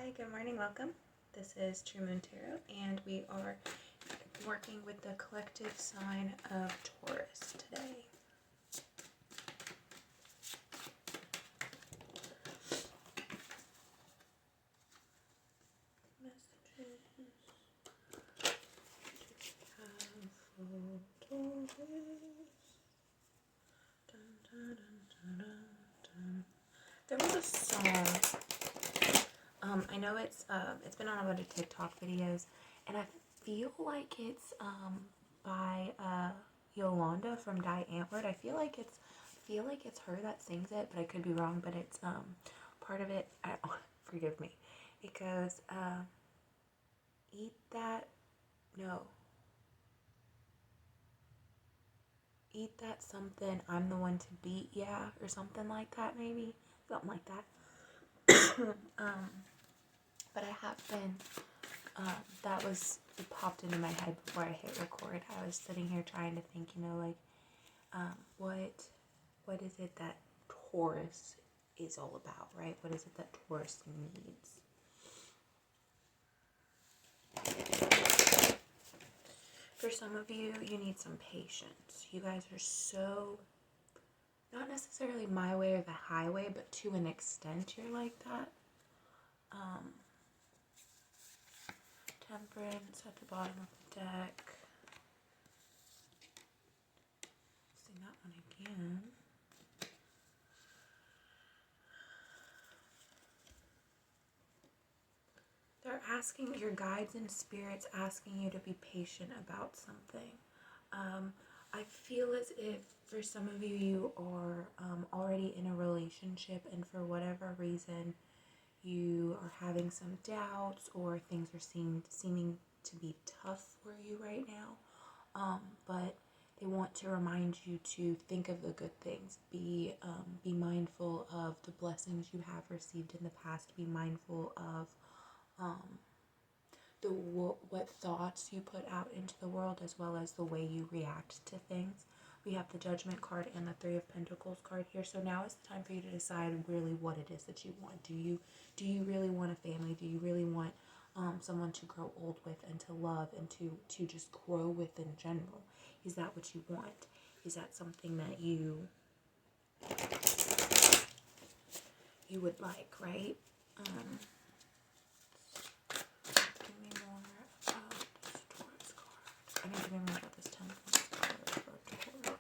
Hi, good morning, welcome. This is True Moon Tarot, and we are working with the collective sign of Taurus today. Messages for Taurus. Dun, dun, dun, dun, dun. There was a song. I know it's been on a bunch of TikTok videos, and I feel like it's by Yolanda from Die Antwoord. I feel like it's her that sings it, but I could be wrong. But it's part of it. Forgive me. It goes eat that something. I'm the one to beat, yeah, or something like that. Maybe something like that. But I have been, it popped into my head before I hit record. I was sitting here trying to think, what is it that Taurus is all about, right? What is it that Taurus needs? For some of you, you need some patience. You guys are so, not necessarily my way or the highway, but to an extent you're like that. Temperance at the bottom of the deck. See that one again. They're asking, your guides and spirits asking you to be patient about something. I feel as if for some of you, you are already in a relationship, and for whatever reason you are having some doubts or things are seeming to be tough for you right now, but they want to remind you to think of the good things. Be mindful of the blessings you have received in the past. Be mindful of what thoughts you put out into the world, as well as the way you react to things. We have the Judgment card and the Three of Pentacles card here. So now is the time for you to decide really what it is that you want. Do you really want a family? Do you really want someone to grow old with and to love and to just grow with in general? Is that what you want? Is that something that you would like, right? Give me more about this Taurus card. I need to be more about this Temperance card for Taurus.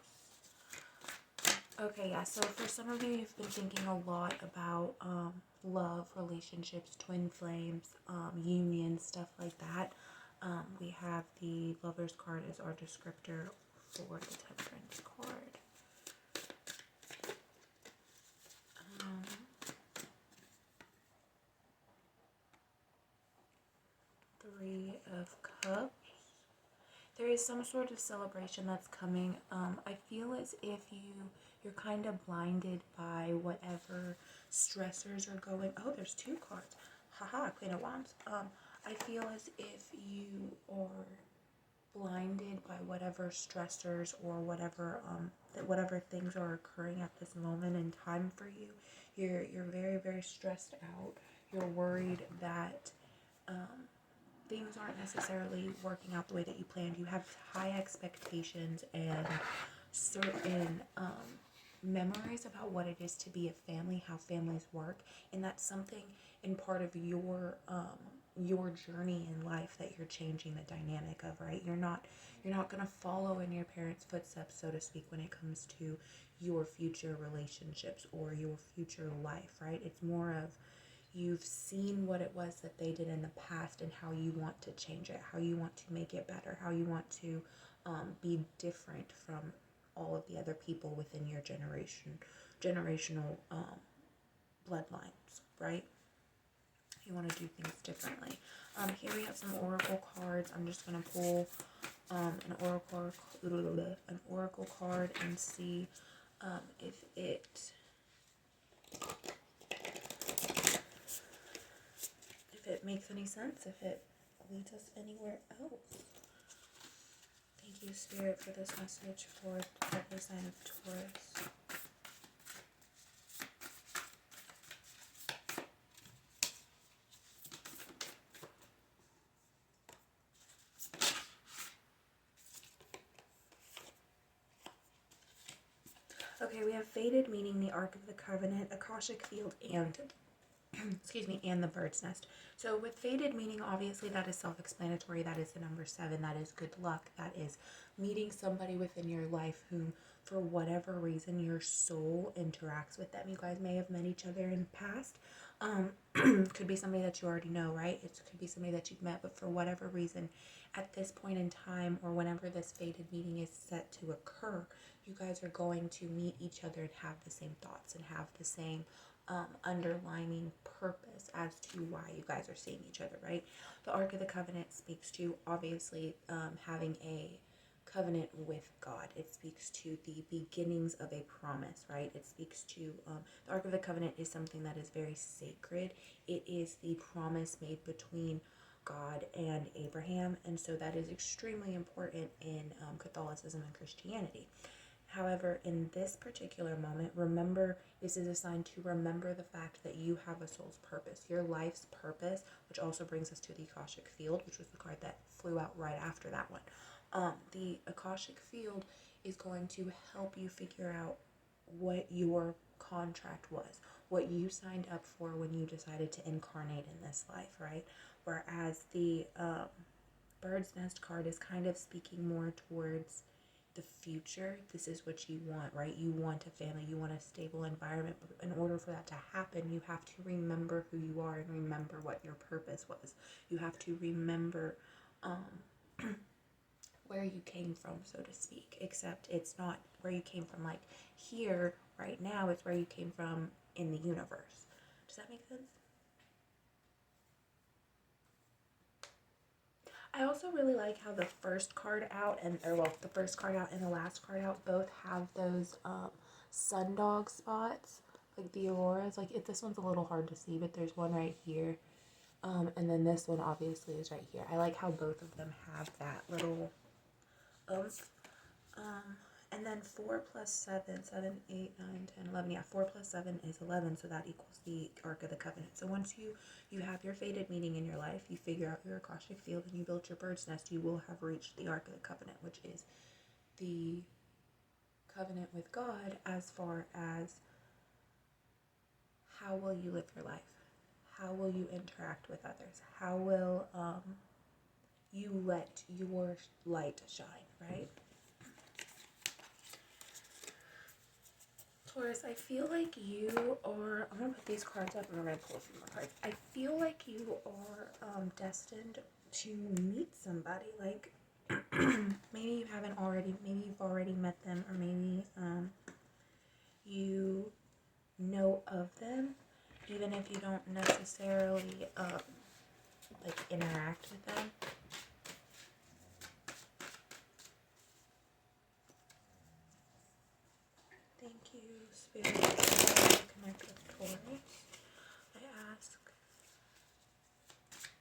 Okay, yeah, so for some of you, you've been thinking a lot about love, relationships, twin flames, union, stuff like that. We have the Lover's card as our descriptor for the Temperance card. Three of Cups. There is some sort of celebration that's coming. I feel as if you're kind of blinded by whatever stressors are going. Oh, there's two cards. Haha, Queen of Wands. I feel as if you are blinded by whatever stressors or whatever things are occurring at this moment in time for you. You're very, very stressed out. You're worried that things aren't necessarily working out the way that you planned. You have high expectations and certain memories about what it is to be a family, how families work, and that's something in part of your journey in life that you're changing the dynamic of, right? You're not going to follow in your parents' footsteps, so to speak, when it comes to your future relationships or your future life, right? It's more of you've seen what it was that they did in the past and how you want to change it, how you want to make it better, how you want to be different from all of the other people within your generational bloodlines, right? You want to do things differently. Here we have some oracle cards. I'm just going to pull an oracle card and see if it makes any sense, if it leads us anywhere else. Thank you, Spirit, for this message for the sign of Taurus. Okay, we have Fated, meaning the Ark of the Covenant, Akashic Field, and excuse me, and the bird's nest. So with Fated, meaning obviously that is self-explanatory. That is the number 7. That is good luck. That is meeting somebody within your life whom, for whatever reason, your soul interacts with them. You guys may have met each other in the past. Could be somebody that you already know, right? It could be somebody that you've met, but for whatever reason, at this point in time, or whenever this fated meeting is set to occur, you guys are going to meet each other and have the same thoughts and have the same underlining purpose as to why you guys are seeing each other, right? The Ark of the Covenant speaks to obviously having a covenant with God. It speaks to the beginnings of a promise, right? It speaks to the Ark of the Covenant is something that is very sacred. It is the promise made between God and Abraham, and so that is extremely important in Catholicism and Christianity. However, in this particular moment, remember, this is a sign to remember the fact that you have a soul's purpose, your life's purpose, which also brings us to the Akashic Field, which was the card that flew out right after that one. The Akashic Field is going to help you figure out what your contract was, what you signed up for when you decided to incarnate in this life, right? Whereas the Bird's Nest card is kind of speaking more towards the future. This is what you want, right? You want a family, you want a stable environment, but in order for that to happen, you have to remember who you are and remember what your purpose was. You have to remember where you came from, so to speak, except it's not where you came from like here right now, it's where you came from in the universe. Does that make sense? I also really like how the first card out the first card out and the last card out both have those sundog spots, like the auroras. Like this one's a little hard to see, but there's one right here, and then this one obviously is right here. I like how both of them have that little oomph. And then 4 plus 7, 7, 8, 9, 10, 11. Yeah, 4 plus 7 is 11, so that equals the Ark of the Covenant. So once you have your fated meeting in your life, you figure out your Akashic Field, and you build your bird's nest, you will have reached the Ark of the Covenant, which is the covenant with God as far as how will you live your life? How will you interact with others? How will you let your light shine, right? Taurus, I feel like you are, I'm going to put these cards up and we're going to pull a few more cards. I feel like you are destined to meet somebody. Like, maybe you haven't already, maybe you've already met them, or maybe you know of them, even if you don't necessarily, like, interact with them. Thank you, Spirit, to connect with Taurus. I ask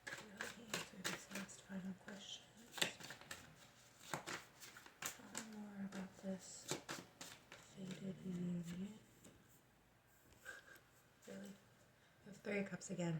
you to answer this last final question. Tell me more about this fated union. Really? We have 3 of Cups again.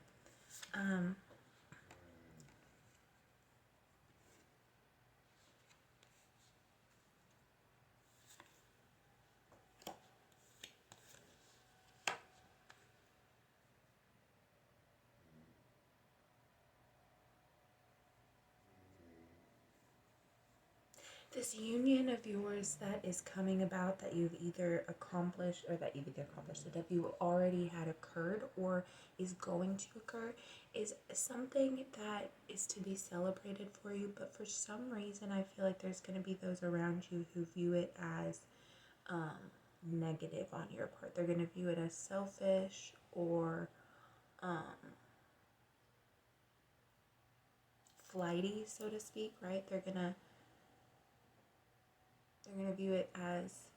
This union of yours that is coming about, that you've either accomplished, that you've already had occurred or is going to occur, is something that is to be celebrated for you. But for some reason, I feel like there's going to be those around you who view it as negative on your part. They're going to view it as selfish or flighty, so to speak, right? They're gonna view it as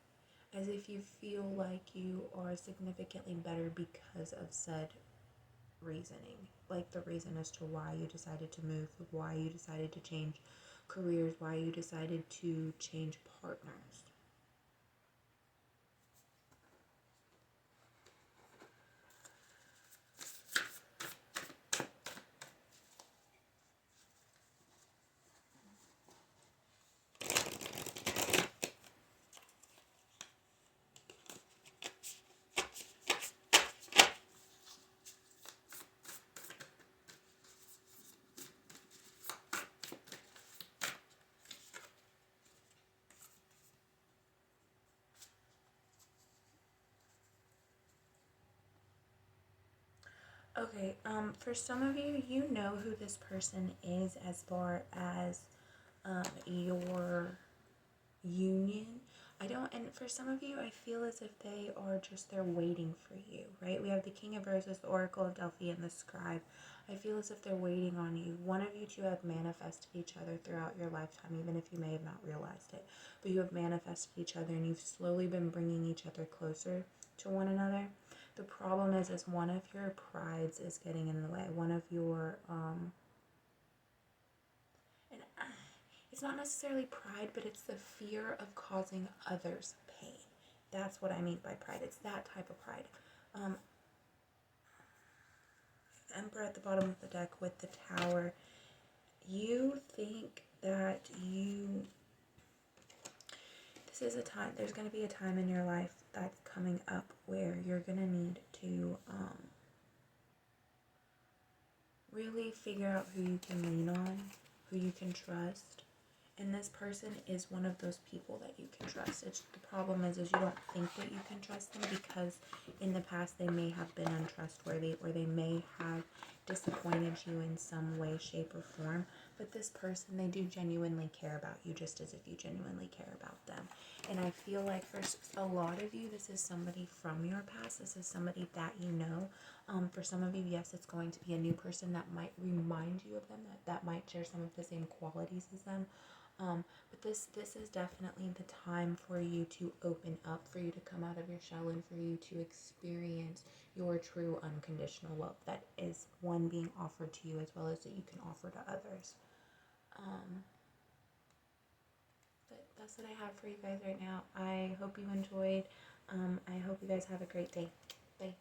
if you feel like you are significantly better because of said reasoning, like the reason as to why you decided to move, why you decided to change careers, why you decided to change partners. Okay, for some of you, you know who this person is as far as your union. I don't, and for some of you, I feel as if they are just there waiting for you, right? We have the King of Roses, the Oracle of Delphi, and the Scribe. I feel as if they're waiting on you. One of you two have manifested each other throughout your lifetime, even if you may have not realized it. But you have manifested each other, and you've slowly been bringing each other closer to one another. The problem is one of your prides is getting in the way. One of your, and it's not necessarily pride, but it's the fear of causing others pain. That's what I mean by pride. It's that type of pride. Emperor at the bottom of the deck with the Tower. You think that this is a time, there's going to be a time in your life that's coming up where you're going to need to really figure out who you can lean on, who you can trust. And this person is one of those people that you can trust. The problem is you don't think that you can trust them because in the past they may have been untrustworthy or they may have disappointed you in some way, shape, or form. But this person, they do genuinely care about you just as if you genuinely care about them. And I feel like for a lot of you, this is somebody from your past. This is somebody that you know. For some of you, yes, it's going to be a new person that might remind you of them, that might share some of the same qualities as them. But this is definitely the time for you to open up, for you to come out of your shell, and for you to experience your true unconditional love that is one being offered to you as well as that you can offer to others. But that's what I have for you guys right now. I hope you enjoyed. I hope you guys have a great day. Bye.